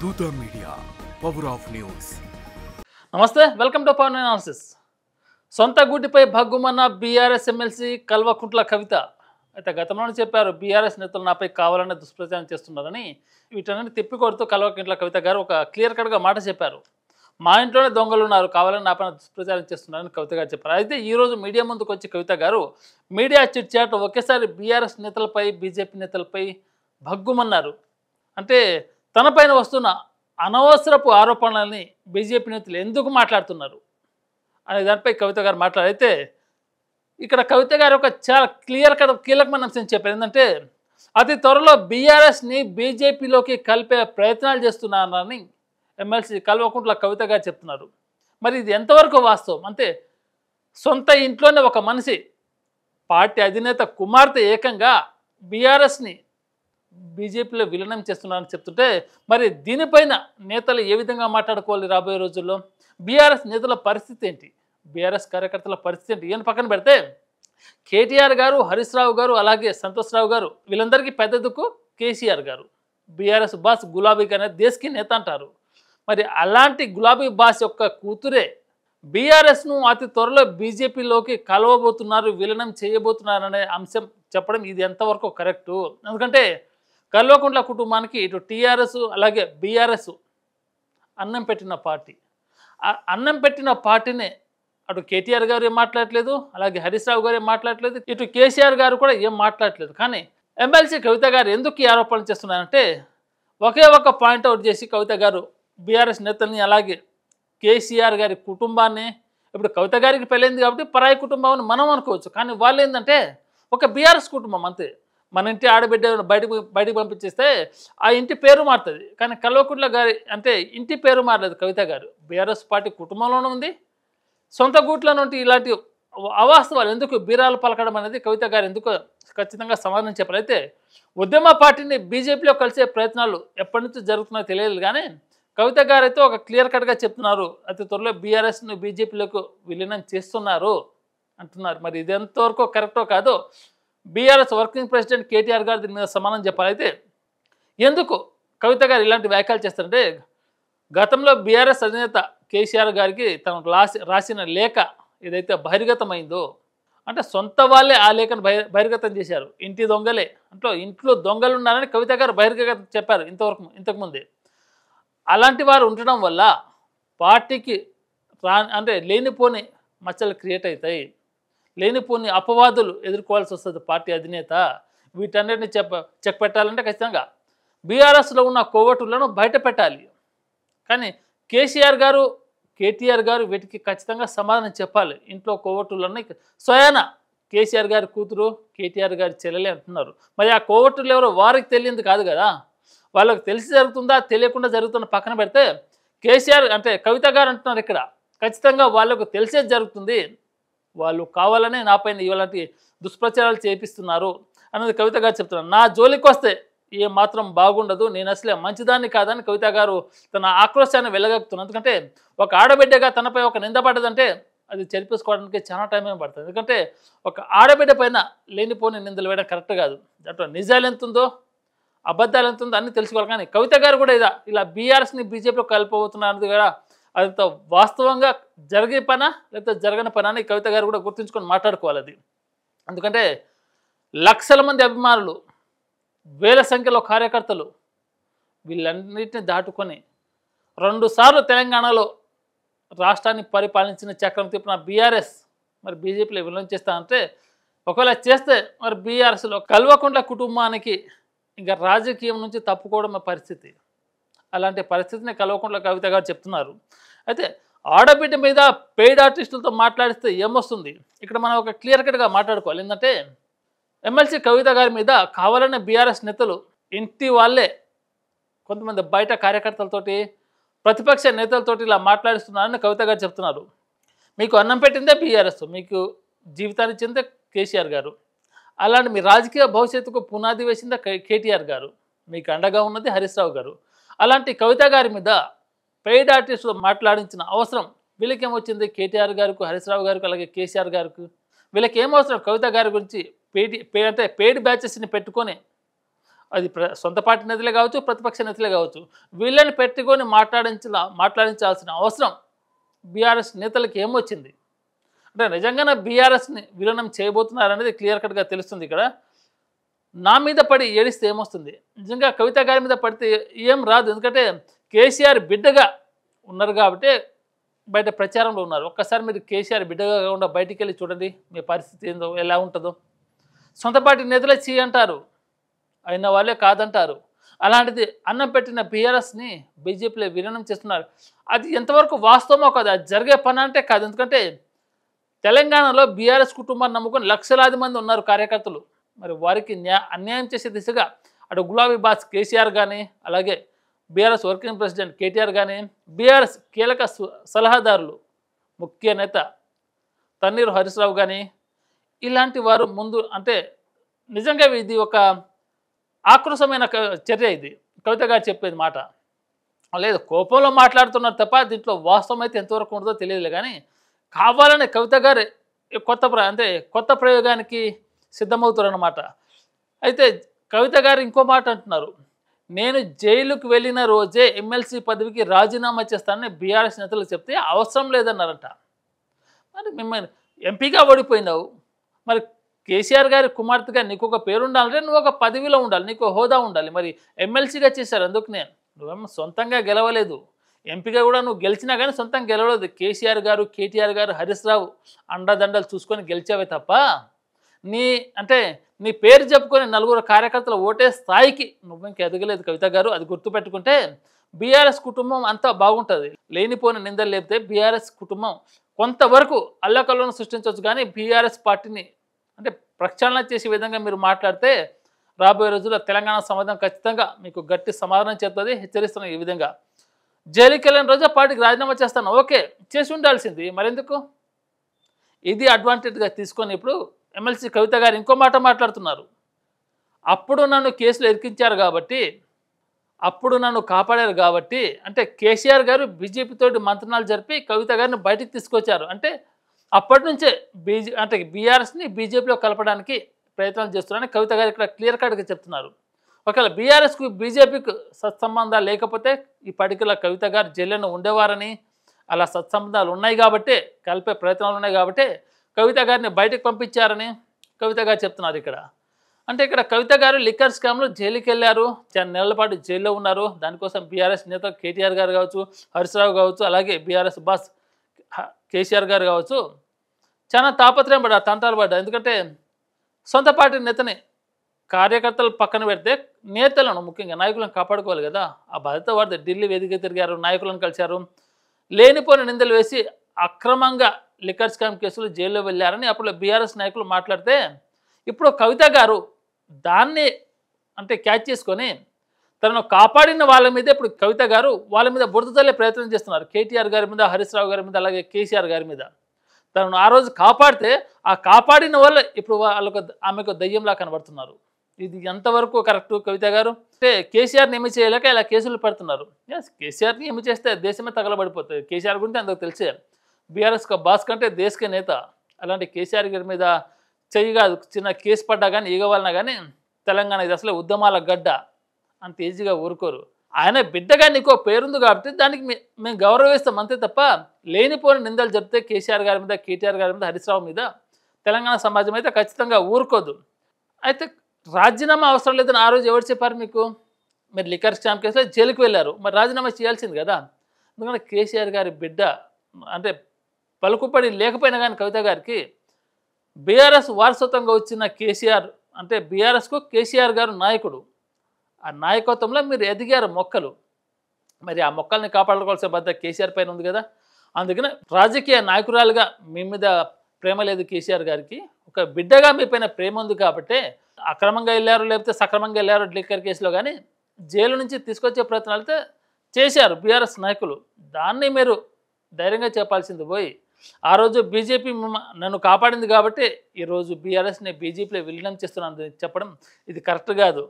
దూత media power of news. నమస్తే, welcome to power analysis. సొంత గూటిపై భగ్గుమన్న బీఆర్ఎస్ ఎమ్మెల్సీ కల్వకుంట్ల కవిత అయితే గతంలోనే చెప్పారు, బీఆర్ఎస్ నేతలు నాపై కావాలనే దుష్ప్రచారం చేస్తున్నారని. వీటన్నిటిని తిప్పికొడుతూ కల్వకుంట్ల కవిత గారు ఒక క్లియర్ కట్గా మాట చెప్పారు. మా ఇంట్లోనే దొంగలు ఉన్నారు, కావాలని నాపైన దుష్ప్రచారం చేస్తున్నారని కవిత గారు చెప్పారు. అయితే ఈరోజు మీడియా ముందుకు వచ్చి కవిత గారు మీడియా చిట్ చాట్ ఒకేసారి బీఆర్ఎస్ నేతలపై బీజేపీ నేతలపై భగ్గుమన్నారు. అంటే తనపైన వస్తున్న అనవసరపు ఆరోపణలని బీజేపీ నేతలు ఎందుకు మాట్లాడుతున్నారు అనే దానిపై కవిత గారు మాట్లాడితే, ఇక్కడ కవిత గారు ఒక చాలా కీలకమైన అంశం చెప్పారు. ఏంటంటే అతి త్వరలో బీఆర్ఎస్ని బీజేపీలోకి కలిపే ప్రయత్నాలు చేస్తున్నారని ఎమ్మెల్సీ కల్వకుంట్ల కవిత గారు చెప్తున్నారు. మరి ఇది ఎంతవరకు వాస్తవం? అంటే సొంత ఇంట్లోనే ఒక మనిషి, పార్టీ అధినేత కుమార్తె ఏకంగా బీఆర్ఎస్ని బీజేపీలో విలీనం చేస్తున్నారని చెప్తుంటే, మరి దీనిపైన నేతలు ఏ విధంగా మాట్లాడుకోవాలి రాబోయే రోజుల్లో? బీఆర్ఎస్ నేతల పరిస్థితి ఏంటి, బీఆర్ఎస్ కార్యకర్తల పరిస్థితి ఏంటి? ఈయన పక్కన పెడితే కేటీఆర్ గారు, హరీష్ రావు గారు, అలాగే సంతోష్ రావు గారు, వీళ్ళందరికీ పెద్ద దిక్కు కేసీఆర్ గారు. బీఆర్ఎస్ బాస్ గులాబీ గారు దేశ్కి నేత అంటారు. మరి అలాంటి గులాబీ బాస్ యొక్క కూతురే బీఆర్ఎస్ను అతి త్వరలో బీజేపీలోకి కలవబోతున్నారు, విలీనం చేయబోతున్నారు అనే అంశం చెప్పడం ఇది ఎంతవరకు కరెక్టు? ఎందుకంటే కల్వకుంట్ల కుటుంబానికి ఇటు టీఆర్ఎస్ అలాగే బీఆర్ఎస్ అన్నం పెట్టిన పార్టీ. అన్నం పెట్టిన పార్టీనే అటు కేటీఆర్ గారు ఏం మాట్లాడట్లేదు, అలాగే హరీష్ రావు గారు ఏం మాట్లాడట్లేదు, ఇటు కేసీఆర్ గారు కూడా ఏం మాట్లాడట్లేదు. కానీ ఎమ్మెల్సీ కవిత గారు ఎందుకు ఈ ఆరోపణలు చేస్తున్నారంటే, ఒకే ఒక పాయింట్అవుట్ చేసి కవిత గారు బీఆర్ఎస్ నేతల్ని అలాగే కేసీఆర్ గారి కుటుంబాన్ని, ఇప్పుడు కవిత గారికి పెళ్ళైంది కాబట్టి పరాయి కుటుంబం అని మనం అనుకోవచ్చు, కానీ వాళ్ళు ఏంటంటే ఒక బీఆర్ఎస్ కుటుంబం అంతే. మన ఇంటి ఆడబిడ్డ బయటికి పంపించేస్తే ఆ ఇంటి పేరు మారుతుంది, కానీ కల్వకుంట్ల గారి అంటే ఇంటి పేరు మారలేదు. కవిత గారు బీఆర్ఎస్ పార్టీ కుటుంబంలోనే ఉంది. సొంత గూట్ల నుండి ఇలాంటి అవాస్తవాలు ఎందుకు బీరాలు పలకడం అనేది కవిత గారు ఎందుకు ఖచ్చితంగా సమాధానం చెప్పారు. అయితే ఉద్యమ పార్టీని బీజేపీలో కలిసే ప్రయత్నాలు ఎప్పటి నుంచి జరుగుతున్నాయో తెలియదు, కానీ కవిత గారు అయితే ఒక క్లియర్ కట్గా చెప్తున్నారు, అతి త్వరలో బీఆర్ఎస్ను బీజేపీలోకి విలీనం చేస్తున్నారు అంటున్నారు. మరి ఇది ఎంతవరకు కరెక్టో కాదో బీఆర్ఎస్ వర్కింగ్ ప్రెసిడెంట్ కేటీఆర్ గారు దీని మీద సమాధానం చెప్పాలి. అయితే ఎందుకు కవిత గారు ఇలాంటి వ్యాఖ్యలు చేస్తారంటే, గతంలో బీఆర్ఎస్ అధినేత కేసీఆర్ గారికి తనకు రాసిన లేఖ ఏదైతే బహిర్గతమైందో, అంటే సొంత వాళ్ళే ఆ లేఖను బహిర్గతం చేశారు. ఇంటి దొంగలే, అంటే ఇంట్లో దొంగలు ఉన్నారని కవిత గారు బహిర్గతం చెప్పారు ఇంతకుముందే. అలాంటి వారు ఉండడం వల్ల పార్టీకి అంటే లేనిపోని మచ్చలు క్రియేట్ అవుతాయి, లేనిపోని అపవాదులు ఎదుర్కోవాల్సి వస్తుంది పార్టీ అధినేత. వీటన్నిటిని చెక్ పెట్టాలంటే ఖచ్చితంగా బీఆర్ఎస్లో ఉన్న కోవటులను బయట పెట్టాలి. కానీ కేసీఆర్ గారు, కేటీఆర్ గారు వీటికి ఖచ్చితంగా సమాధానం చెప్పాలి. ఇంట్లో కోవటులను స్వయాన కేసీఆర్ గారి కూతురు, కేటీఆర్ గారి చెల్లెలే అంటున్నారు. మరి ఆ కోవటులు ఎవరో వారికి తెలియంది కాదు కదా, వాళ్ళకి తెలిసి జరుగుతుందా తెలియకుండా జరుగుతున్న పక్కన పెడితే, కేసీఆర్ అంటే కవిత గారు అంటున్నారు ఇక్కడ ఖచ్చితంగా వాళ్ళకు తెలిసేది జరుగుతుంది, వాళ్ళు కావాలనే నాపైన ఇలాంటి దుష్ప్రచారాలు చేపిస్తున్నారు అన్నది కవిత గారు చెప్తున్నారు. నా జోలికి వస్తే ఏ మాత్రం బాగుండదు, నేను అసలే మంచిదాన్ని కాదని కవిత గారు తన ఆక్రోశాన్ని వెళ్ళగక్కుతున్నారు. ఎందుకంటే ఒక ఆడబిడ్డగా తనపై ఒక నింద పడ్డదంటే అది చెరిపేసుకోవడానికి చాలా టైం ఏం పడుతుంది. ఎందుకంటే ఒక ఆడబిడ్డ పైన లేనిపోని నిందలు వేయడం కరెక్ట్ కాదు. దాంట్లో నిజాలు ఎంత ఉందో అబద్ధాలు ఎంత ఉందో అన్నీ తెలుసుకోవాలి. కానీ కవిత గారు కూడా ఇలా బీఆర్ఎస్ని బీజేపీలో కలిపబోతున్నది కూడా అదంత వాస్తవంగా జరిగే పనా లేకపోతే జరగని పనా అని కవిత గారు కూడా గుర్తుంచుకొని మాట్లాడుకోవాలి అది. ఎందుకంటే లక్షల మంది అభిమానులు, వేల సంఖ్యలో కార్యకర్తలు వీళ్ళన్నిటిని దాటుకొని 2 సార్లు తెలంగాణలో రాష్ట్రాన్ని పరిపాలించిన చక్రం తిప్పిన బీఆర్ఎస్ మరి బీజేపీలో విలీనం చేస్తానంటే, ఒకవేళ చేస్తే మరి బీఆర్ఎస్లో కల్వకుంట్ల కుటుంబానికి ఇంకా రాజకీయం నుంచి తప్పుకోవడం పరిస్థితి. అలాంటి పరిస్థితిని కల్వకుంట్ల కవిత గారు చెప్తున్నారు. అయితే ఆడబిడ్డ మీద పెయిడ్ ఆర్టిస్టులతో మాట్లాడిస్తే ఏమొస్తుంది? ఇక్కడ మనం ఒక క్లియర్ కట్గా మాట్లాడుకోవాలి. ఏంటంటే ఎమ్మెల్సీ కవిత గారి మీద కావాలనే బీఆర్ఎస్ నేతలు ఇంటి వాళ్ళే కొంతమంది బయట కార్యకర్తలతోటి, ప్రతిపక్ష నేతలతోటి ఇలా మాట్లాడిస్తున్నారని కవిత గారు చెప్తున్నారు. మీకు అన్నం పెట్టిందే బీఆర్ఎస్, మీకు జీవితాన్ని ఇచ్చిందే కేసీఆర్ గారు, అలాంటి మీ రాజకీయ భవిష్యత్తుకు పునాది వేసిందే కేటీఆర్ గారు, మీకు అండగా ఉన్నది హరీష్ రావు గారు. అలాంటి కవిత గారి మీద పెయిడ్ ఆర్టిస్టులు మాట్లాడించిన అవసరం వీళ్ళకి ఏమొచ్చింది? కేటీఆర్ గారికి, హరీష్ రావు గారికి, అలాగే కేసీఆర్ గారికి వీళ్ళకి ఏమవసరం? కవిత గారి గురించి పెయిడ్ బ్యాచెస్ని పెట్టుకొని అది సొంత పార్టీ నేతలే కావచ్చు, ప్రతిపక్ష నేతలే కావచ్చు. వీళ్ళని పెట్టుకొని మాట్లాడించాల్సిన అవసరం బీఆర్ఎస్ నేతలకి ఏమొచ్చింది? అంటే నిజంగానే బీఆర్ఎస్ని విలీనం చేయబోతున్నారనేది క్లియర్ కట్గా తెలుస్తుంది ఇక్కడ. నా మీద పడి ఏడిస్తే ఏమొస్తుంది? నిజంగా కవిత గారి మీద పడితే ఏం రాదు. ఎందుకంటే కేసీఆర్ బిడ్డగా ఉన్నారు కాబట్టి బయట ప్రచారంలో ఉన్నారు. ఒక్కసారి మీరు కేసీఆర్ బిడ్డగా కాకుండా బయటికి వెళ్ళి చూడండి, మీ పరిస్థితి ఏందో, ఎలా ఉంటుందో. సొంత పార్టీ నేతలే చీ అంటారు, అయిన వాళ్ళే కాదంటారు. అలాంటిది అన్నం పెట్టిన బీఆర్ఎస్ని బీజేపీలో విలీనం చేస్తున్నారు. అది ఎంతవరకు వాస్తవమో కాదు, అది జరిగే పని అంటే కాదు. ఎందుకంటే తెలంగాణలో బీఆర్ఎస్ కుటుంబాన్ని నమ్ముకొని లక్షలాది మంది ఉన్నారు కార్యకర్తలు. మరి వారికి అన్యాయం చేసే దిశగా అటు గులాబీ బాస్ కేసీఆర్ కానీ, అలాగే బీఆర్ఎస్ వర్కింగ్ ప్రెసిడెంట్ కేటీఆర్ కానీ, బీఆర్ఎస్ కీలక సలహాదారులు ముఖ్య నేత తన్నీరు హరీశ్రావు కానీ, ఇలాంటి వారు ముందు అంటే నిజంగా ఇది ఒక ఆక్రోశమైన చర్య. ఇది కవిత గారు చెప్పేది మాట లేదు, కోపంలో మాట్లాడుతున్నారు తప్ప దీంట్లో వాస్తవం అయితే ఎంతవరకు ఉంటుందో తెలియదులే. కానీ కావాలని కవిత గారు కొత్త ప్రయోగానికి సిద్ధమవుతారన్నమాట. అయితే కవిత గారు ఇంకో మాట అంటున్నారు, నేను జైలుకు వెళ్ళిన రోజే ఎమ్మెల్సీ పదవికి రాజీనామా చేస్తానని బీఆర్ఎస్ నేతలు చెప్తే అవసరం లేదన్నారంట. మరి మిమ్మల్ని ఎంపీగా ఓడిపోయినావు, మరి కేసీఆర్ గారి కుమార్తెగా నీకు ఒక పేరు ఉండాలంటే నువ్వు ఒక పదవిలో ఉండాలి, నీకు హోదా ఉండాలి. మరి ఎమ్మెల్సీగా చేశారు, అందుకు నువ్వేమో సొంతంగా గెలవలేదు. ఎంపీగా కూడా నువ్వు గెలిచినా కానీ సొంతంగా గెలవలేదు. కేసీఆర్ గారు, కేటీఆర్ గారు, హరీష్ రావు అండదండలు చూసుకొని గెలిచావే తప్ప నీ పేరు చెప్పుకొని నలుగురు కార్యకర్తలు ఓటే స్థాయికి నువ్వు ఇంకా ఎదగలేదు కవిత గారు. అది గుర్తుపెట్టుకుంటే బీఆర్ఎస్ కుటుంబం అంతా బాగుంటుంది. లేనిపోని నిందలు లేపితే బీఆర్ఎస్ కుటుంబం కొంతవరకు అల్లకల్లోను సృష్టించవచ్చు. కానీ బీఆర్ఎస్ పార్టీని అంటే ప్రక్షాళన చేసే విధంగా మీరు మాట్లాడితే రాబోయే రోజుల్లో తెలంగాణ సమాజం ఖచ్చితంగా మీకు గట్టి సమాధానం చెప్తుంది. హెచ్చరిస్తున్నాం ఈ విధంగా. జైలుకి వెళ్ళిన రోజే పార్టీకి రాజీనామా చేస్తాను, ఓకే చేసి ఉండాల్సింది, మరెందుకు? ఇది అడ్వాంటేజ్గా తీసుకొని ఇప్పుడు ఎమ్మెల్సీ కవిత గారు ఇంకో మాట మాట్లాడుతున్నారు. అప్పుడు నన్ను కేసులు ఇరికించారు కాబట్టి, అప్పుడు నన్ను కాపాడారు కాబట్టి, అంటే కేసీఆర్ గారు బీజేపీతోటి మంత్రణాలు జరిపి కవిత గారిని బయటికి తీసుకొచ్చారు. అంటే అప్పటి నుంచే బీఆర్ఎస్ని బీజేపీలో కలపడానికి ప్రయత్నాలు చేస్తున్నారని కవిత గారు ఇక్కడ క్లియర్ కట్గా చెప్తున్నారు. ఒకవేళ బీఆర్ఎస్కు బీజేపీకి సత్సంబంధాలు లేకపోతే ఈ పడికల కవిత గారు జైల్లో ఉండేవారని, అలా సత్సంబంధాలు ఉన్నాయి కాబట్టి, కలిపే ప్రయత్నాలు ఉన్నాయి కాబట్టి కవిత గారిని బయటకు పంపించారని కవిత గారు చెప్తున్నారు ఇక్కడ. అంటే ఇక్కడ కవిత గారు లిక్కర్ స్కామ్లో జైలుకి వెళ్ళారు, 10 నెలల పాటు జైల్లో ఉన్నారు. దానికోసం బీఆర్ఎస్ నేత కేటీఆర్ గారు కావచ్చు, హరీష్ రావు కావచ్చు, అలాగే బీఆర్ఎస్ బాస్ కేసీఆర్ గారు కావచ్చు చాలా తాపత్రయం పడ్డారు, తంటాలు పడ్డారు. ఎందుకంటే సొంత పార్టీ నేతని కార్యకర్తలు పక్కన పెడితే నేతలను ముఖ్యంగా నాయకులను కాపాడుకోవాలి కదా, ఆ బాధ్యత వాడితే. ఢిల్లీ వేదిక తిరిగారు, నాయకులను కలిశారు, లేనిపోని నిందలు వేసి అక్రమంగా లిక్కర్ స్కామ్ కేసులు జైల్లో వెళ్ళారని అప్పుడు బీఆర్ఎస్ నాయకులు మాట్లాడితే, ఇప్పుడు కవిత గారు దాన్ని క్యాచ్ చేసుకొని తనను కాపాడిన వాళ్ళ మీద ఇప్పుడు కవిత గారు వాళ్ళ మీద బురద చల్లే ప్రయత్నం చేస్తున్నారు. కేటీఆర్ గారి మీద, హరీష్ రావు గారి మీద, అలాగే కేసీఆర్ గారి మీద. తనను ఆ రోజు కాపాడితే ఆ కాపాడిన వాళ్ళు ఇప్పుడు ఆమెకు దయ్యంలా కనబడుతున్నారు. ఇది ఎంతవరకు కరెక్ట్ కవిత గారు? అంటే కేసీఆర్ని ఏమి చేయలేక ఇలా కేసులు పెడుతున్నారు. కేసీఆర్ని ఏమి చేస్తే దేశమే తగలబడిపోతుంది. కేసీఆర్ గురించి అందుకు తెలిసే, బీఆర్ఎస్ బాస్ కంటే దేశకే నేత. అలాంటి కేసీఆర్ గారి మీద చెయ్యి కాదు, చిన్న కేసు పడ్డా కానీ ఈగవాలన్నా కానీ తెలంగాణ ఇది అసలే ఉద్యమాల గడ్డ, అంత ఈజీగా ఊరుకోరు. ఆయన బిడ్డగా నీకో పేరుంది కాబట్టి దానికి మేము గౌరవిస్తాం అంతే తప్ప, లేనిపోని నిందలు చెప్తే కేసీఆర్ గారి మీద, కేటీఆర్ గారి మీద, హరీష్ రావు మీద తెలంగాణ సమాజం అయితే ఖచ్చితంగా ఊరుకోదు. అయితే రాజీనామా అవసరం లేదని ఆ రోజు ఎవరు చెప్పారు మీకు? మీరు లిక్కర్ స్కామ్ కేసులో జైలుకి వెళ్ళారు, మరి రాజీనామా చేయాల్సింది కదా. ఎందుకంటే కేసీఆర్ గారి బిడ్డ పలుకుపడి లేకపోయినా కానీ కవిత గారికి బీఆర్ఎస్ వారసత్వంగా వచ్చిన కేసీఆర్ బీఆర్ఎస్కు కేసీఆర్ గారు నాయకుడు. ఆ నాయకత్వంలో మీరు ఎదిగారు మొక్కలు, మరి ఆ మొక్కల్ని కాపాడుకోవాల్సిన బాధ్యత కేసీఆర్ పైన ఉంది కదా. అందుకనే రాజకీయ నాయకురాలుగా మీ మీద ప్రేమ లేదు కేసీఆర్ గారికి, ఒక బిడ్డగా మీ పైన ప్రేమ ఉంది కాబట్టి అక్రమంగా వెళ్ళారు లేకపోతే సక్రమంగా వెళ్ళారు లిక్కర్ కేసులో కానీ జైలు నుంచి తీసుకొచ్చే ప్రయత్నాలు అయితే చేశారు బీఆర్ఎస్ నాయకులు. దాన్ని మీరు ధైర్యంగా చెప్పాల్సింది పోయి ఆ రోజు బీజేపీ నన్ను కాపాడింది కాబట్టి ఈరోజు బీఆర్ఎస్ని బీజేపీలో విలీనం చేస్తున్నాను చెప్పడం ఇది కరెక్ట్ కాదు.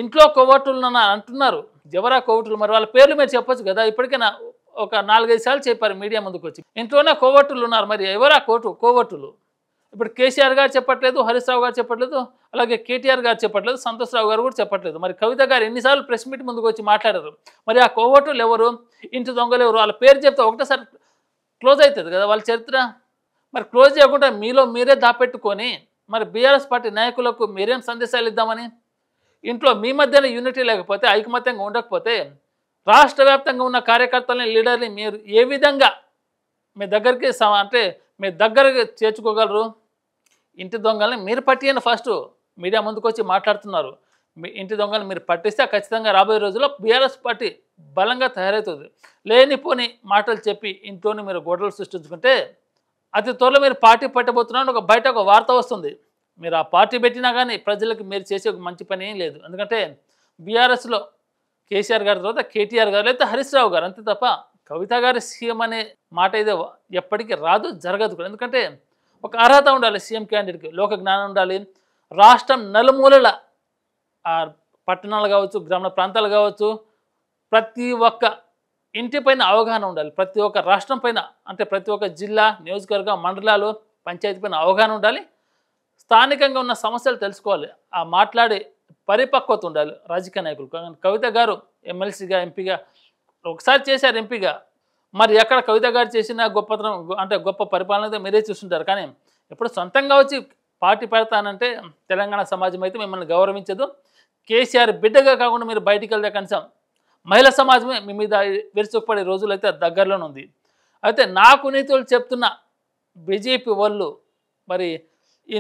ఇంట్లో కొవ్వొట్టులు అంటున్నారు, ఎవరా కొవ్వొట్టులు? మరి వాళ్ళ పేర్లు మీరు చెప్పొచ్చు కదా. ఇప్పటికే ఒక 4-5 సార్లు చెప్పారు మీడియా ముందుకు వచ్చి, ఇంట్లోనే కొవ్వొట్టులు ఉన్నారు, మరి ఎవరా కొవ్వొట్టులు? ఇప్పుడు కేసీఆర్ గారు చెప్పట్లేదు, హరీష్ రావు గారు చెప్పట్లేదు, అలాగే కేటీఆర్ గారు చెప్పట్లేదు, సంతోష్ రావు గారు కూడా చెప్పట్లేదు. మరి కవిత గారు ఎన్నిసార్లు ప్రెస్ మీట్ ముందుకు వచ్చి మాట్లాడారు? మరి ఆ కోవటులు ఎవరు, ఇంటి దొంగలు ఎవరు, వాళ్ళ పేరు చెప్తే ఒకటేసారి క్లోజ్ అవుతుంది కదా వాళ్ళ చరిత్ర. మరి క్లోజ్ చేయకుండా మీలో మీరే దాపెట్టుకొని మరి బీఆర్ఎస్ పార్టీ నాయకులకు మీరేం సందేశాలు ఇద్దామని? ఇంట్లో మీ మధ్యన యూనిటీ లేకపోతే, ఐకమత్యంగా ఉండకపోతే రాష్ట్ర వ్యాప్తంగా ఉన్న కార్యకర్తలని, లీడర్ని మీరు ఏ విధంగా మీ దగ్గరికి అంటే మీ దగ్గరకు చేర్చుకోగలరు? ఇంటి దొంగల్ని మీరు పట్టియండి. ఫస్ట్ మీడియా ముందుకు వచ్చి మాట్లాడుతున్నారు. మీ ఇంటి దొంగలు మీరు పట్టిస్తే ఖచ్చితంగా రాబోయే రోజుల్లో బీఆర్ఎస్ పార్టీ బలంగా తయారవుతుంది. లేనిపోని మాటలు చెప్పి ఇంట్లోని మీరు గొడవలు సృష్టించుకుంటే అతి త్వరలో మీరు పార్టీ పట్టబోతున్నారని బయట ఒక వార్త వస్తుంది. మీరు ఆ పార్టీ పెట్టినా కానీ ప్రజలకు మీరు చేసే ఒక మంచి పని ఏం లేదు. ఎందుకంటే బీఆర్ఎస్లో కేసీఆర్ గారి తర్వాత కేటీఆర్ గారు లేకపోతే హరీష్ రావు గారు, అంతే తప్ప కవిత గారి సీఎం అనే మాట అయితే ఎప్పటికీ రాదు, జరగదు కూడా. ఎందుకంటే ఒక అర్హత ఉండాలి సీఎం క్యాండిడేట్కి, లోక జ్ఞానం ఉండాలి. రాష్ట్రం నలుమూలల పట్టణాలు కావచ్చు, గ్రామీణ ప్రాంతాలు కావచ్చు, ప్రతి ఒక్క ఇంటిపైన అవగాహన ఉండాలి. ప్రతి ఒక్క రాష్ట్రం పైన, అంటే ప్రతి ఒక్క జిల్లా, నియోజకవర్గం, మండలాలు, పంచాయతీ పైన అవగాహన ఉండాలి. స్థానికంగా ఉన్న సమస్యలు తెలుసుకోవాలి. ఆ మాట్లాడే పరిపక్వత ఉండాలి రాజకీయ నాయకులు. కవిత గారు ఎమ్మెల్సీగా, ఎంపీగా ఒకసారి చేశారు ఎంపీగా. మరి ఎక్కడ కవిత గారు చేసిన గొప్పతనం, అంటే గొప్ప పరిపాలన మీరే చూస్తుంటారు. కానీ ఎప్పుడు సొంతంగా వచ్చి పార్టీ పెడతానంటే తెలంగాణ సమాజం అయితే మిమ్మల్ని గౌరవించదు. కేసీఆర్ బిడ్డగా కాకుండా మీరు బయటికి వెళ్తే కనీసం మహిళా సమాజమే మీ మీద విరుచుకుపడే రోజులు అయితే దగ్గరలోనే ఉంది. అయితే నాకు నీతులు చెప్తున్న బీజేపీ వాళ్ళు మరి ఈ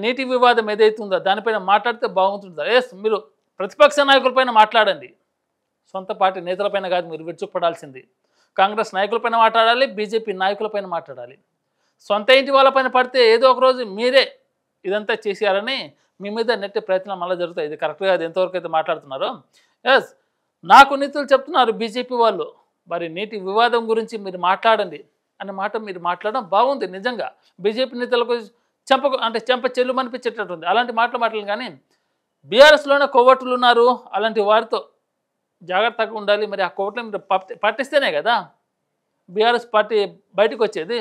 నీటి వివాదం ఏదైతే ఉందో దానిపైన మాట్లాడితే బాగుంటుందా? ఎస్, మీరు ప్రతిపక్ష నాయకులపైన మాట్లాడండి, సొంత పార్టీ నేతలపైన కాదు మీరు విరుచుకుపడాల్సింది. కాంగ్రెస్ నాయకులపైన మాట్లాడాలి, బీజేపీ నాయకులపైన మాట్లాడాలి. సొంత ఇంటి వాళ్ళపైన పడితే ఏదో ఒక రోజు మీరే ఇదంతా చేసేయాలని మీ మీద నెట్టే ప్రయత్నం మళ్ళీ జరుగుతాయి. ఇది కరెక్ట్గా అది ఎంతవరకు అయితే మాట్లాడుతున్నారో. ఎస్, నాకు నీతులు చెప్తున్నారు బీజేపీ వాళ్ళు. మరి నీటి వివాదం గురించి మీరు మాట్లాడండి అనే మాట మీరు మాట్లాడడం బాగుంది. నిజంగా బీజేపీ నేతలకు చెంప చెల్లు అనిపించేటట్టుంది అలాంటి మాటలు. కానీ బీఆర్ఎస్లోనే కొవ్వొట్టులు ఉన్నారు, అలాంటి వారితో జాగ్రత్తగా ఉండాలి. మరి ఆ కొవ్వొట్టులు మీరు పట్టిస్తేనే కదా బీఆర్ఎస్ పార్టీ బయటకు వచ్చేది.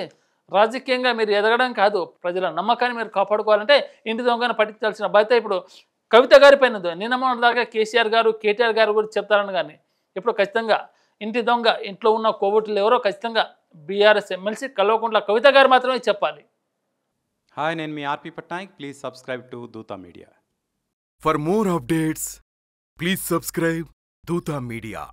రాజకీయంగా మీరు ఎదగడం కాదు, ప్రజల నమ్మకాన్ని మీరు కాపాడుకోవాలంటే ఇంటి దొంగను పట్టించాల్సిన బాధ్యత ఇప్పుడు కవిత గారి పైన ఉంది. నిన్న మొన్నటిదాకా కేసీఆర్ గారు, కేటీఆర్ గారు కూడా చెప్తారని, కానీ ఇప్పుడు ఖచ్చితంగా ఇంటి దొంగ, ఇంట్లో ఉన్న కోవట్లు ఎవరో ఖచ్చితంగా బీఆర్ఎస్ ఎమ్మెల్సీ కల్వకుంట్ల కవిత గారు మాత్రమే చెప్పాలి. హాయ్, నేను మీ RP Patnaik. Please subscribe to Dootha media. For more updates, please subscribe Dutta Media.